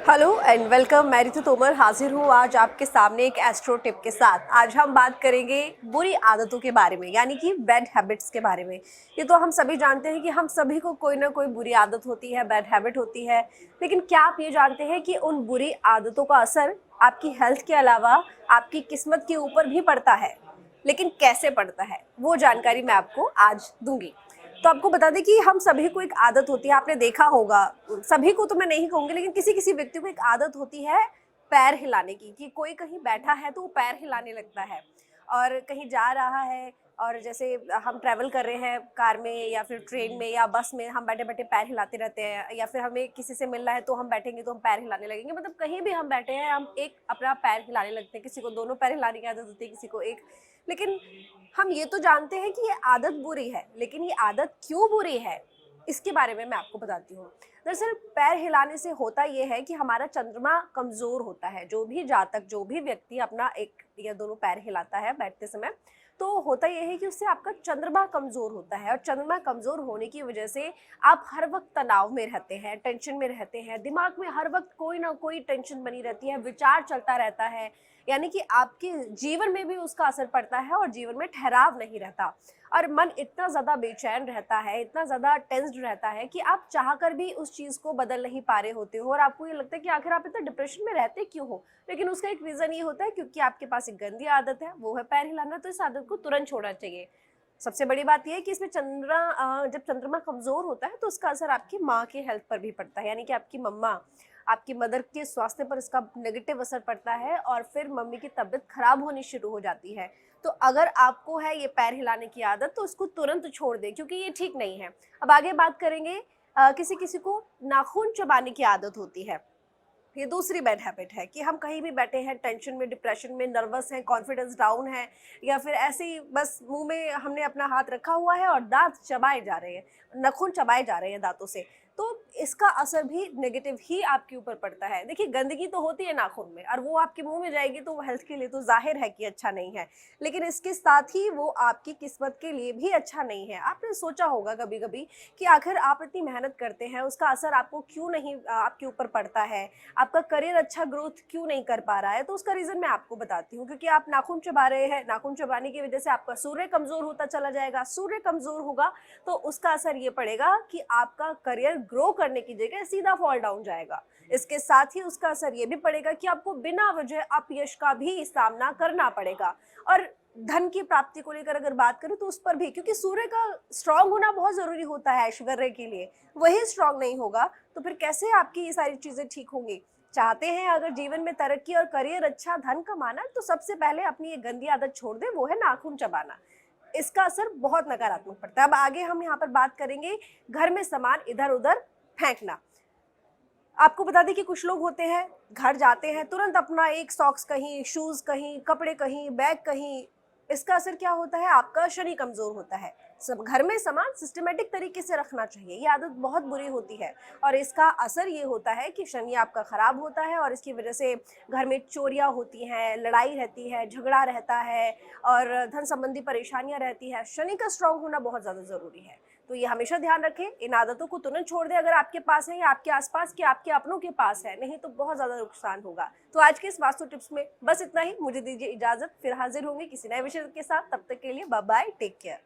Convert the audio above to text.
Hello and welcome. मैं रितु तोमर हाजिर हूँ आज आपके सामने एक एस्ट्रो टिप के साथ। आज हम बात करेंगे बुरी आदतों के बारे में, यानी कि बैड हैबिट्स के बारे में। ये तो हम सभी जानते हैं कि हम सभी को कोई ना कोई बुरी आदत होती है, बैड हैबिट होती है। लेकिन क्या आप ये जानते हैं कि उन बुरी आदतों का असर आपकी हेल्थ के अलावा आपकी किस्मत के ऊपर भी पड़ता है? लेकिन कैसे पड़ता है वो जानकारी मैं आपको आज दूंगी। तो आपको बता दें कि हम सभी को एक आदत होती है, आपने देखा होगा, सभी को तो मैं नहीं कहूंगी लेकिन किसी किसी व्यक्ति को एक आदत होती है पैर हिलाने की, कि कोई कहीं बैठा है तो वो पैर हिलाने लगता है। और कहीं जा रहा है और जैसे हम ट्रैवल कर रहे हैं कार में या फिर ट्रेन में या बस में, हम बैठे बैठे पैर हिलाते रहते हैं। या फिर हमें किसी से मिलना है तो हम बैठेंगे तो हम पैर हिलाने लगेंगे। मतलब कहीं भी हम बैठे हैं हम एक अपना पैर हिलाने लगते हैं। किसी को दोनों पैर हिलाने की आदत होती है, किसी को एक। लेकिन हम ये तो जानते हैं कि ये आदत बुरी है, लेकिन ये आदत क्यों बुरी है इसके बारे में मैं आपको बताती हूँ। दरअसल पैर हिलाने से होता ये है कि हमारा चंद्रमा कमजोर होता है। जो भी जातक, जो भी व्यक्ति अपना एक या दोनों पैर हिलाता है बैठते समय, तो होता यह है कि उससे आपका चंद्रमा कमजोर होता है। और चंद्रमा कमजोर होने की वजह से आप हर वक्त तनाव में रहते हैं, टेंशन में रहते हैं। दिमाग में हर वक्त कोई ना कोई टेंशन बनी रहती है, विचार चलता रहता है। यानी कि आपके जीवन में भी उसका असर पड़ता है और जीवन में ठहराव नहीं रहता। और मन इतना ज़्यादा बेचैन रहता है, इतना ज़्यादा टेंस्ड रहता है कि आप चाहकर भी उस चीज़ को बदल नहीं पा रहे होते हो। और आपको ये लगता है कि आखिर आप इतना डिप्रेशन में रहते क्यों हो। लेकिन उसका एक रीज़न ये होता है क्योंकि आपके पास एक गंदी आदत है, वो है पैर हिलाना। तो इस आदत को तुरंत छोड़ना चाहिए। सबसे बड़ी बात यह है कि इसमें जब चंद्रमा कमज़ोर होता है तो उसका असर आपकी माँ की हेल्थ पर भी पड़ता है। यानी कि आपकी मम्मा, आपकी मदर के स्वास्थ्य पर इसका नेगेटिव असर पड़ता है और फिर मम्मी की तबीयत खराब होनी शुरू हो जाती है। तो अगर आपको है ये पैर हिलाने की आदत तो इसको तुरंत छोड़ दें, क्योंकि ये ठीक नहीं है। अब आगे बात करेंगे, किसी किसी को नाखून चबाने की आदत होती है। ये दूसरी बैड हैबिट है कि हम कहीं भी बैठे हैं, टेंशन में, डिप्रेशन में, नर्वस हैं, कॉन्फिडेंस डाउन है, या फिर ऐसे ही बस मुंह में हमने अपना हाथ रखा हुआ है और दांत चबाए जा रहे हैं, नाखून चबाए जा रहे हैं दांतों से। तो इसका असर भी नेगेटिव ही आपके ऊपर पड़ता है। देखिए, गंदगी तो होती है नाखून में और वो आपके मुंह में जाएगी तो वो हेल्थ के लिए तो जाहिर है कि अच्छा नहीं है। लेकिन इसके साथ ही वो आपकी किस्मत के लिए भी अच्छा नहीं है। आपने सोचा होगा कभी कभी कि आखिर आप इतनी मेहनत करते हैं, उसका असर आपको क्यों नहीं आपके ऊपर पड़ता है, आपका करियर अच्छा ग्रोथ क्यों नहीं कर पा रहा है। तो उसका रीज़न मैं आपको बताती हूँ। क्योंकि आप नाखून चबा रहे हैं, नाखून चबाने की वजह से आपका सूर्य कमज़ोर होता चला जाएगा। सूर्य कमज़ोर होगा तो उसका असर ये पड़ेगा कि आपका करियर ग्रो करने की जगह सीधा फॉल डाउन जाएगा। इसके साथ ही उसका असर ये भी पड़ेगा कि आपको बिना वजह अपयश का भी सामना करना पड़ेगा। और धन की प्राप्ति को लेकर अगर बात करें तो उस पर भी, क्योंकि सूर्य का स्ट्रांग होना बहुत ज़रूरी होता है ऐश्वर्य के लिए, वही स्ट्रांग नहीं होगा तो फिर कैसे आपकी ये सारी चीज़ें ठीक होंगी। चाहते हैं अगर जीवन में तरक्की और करियर अच्छा, धन कमाना, तो सबसे पहले अपनी ये गंदी आदत छोड़ दें, वो है नाखून चबाना। इसका असर बहुत नकारात्मक पड़ता है। अब आगे हम यहाँ पर बात करेंगे घर में सामान इधर उधर फेंकना। आपको बता दें कि कुछ लोग होते हैं, घर जाते हैं तुरंत अपना एक सॉक्स कहीं, शूज कहीं, कपड़े कहीं, बैग कहीं। इसका असर क्या होता है, आपका शनि कमजोर होता है। सब घर में सामान सिस्टमेटिक तरीके से रखना चाहिए, ये आदत बहुत बुरी होती है। और इसका असर ये होता है कि शनि आपका खराब होता है और इसकी वजह से घर में चोरियां होती हैं, लड़ाई रहती है, झगड़ा रहता है और धन संबंधी परेशानियां रहती है। शनि का स्ट्रांग होना बहुत ज्यादा जरूरी है। तो ये हमेशा ध्यान रखें, इन आदतों को तुरंत छोड़ दें अगर आपके पास है या आपके आसपास के आपके अपनों के पास है, नहीं तो बहुत ज्यादा नुकसान होगा। तो आज के इस वास्तु टिप्स में बस इतना ही। मुझे दीजिए इजाजत, फिर हाजिर होंगे किसी नए विषय के साथ। तब तक के लिए बाय बाय, टेक केयर।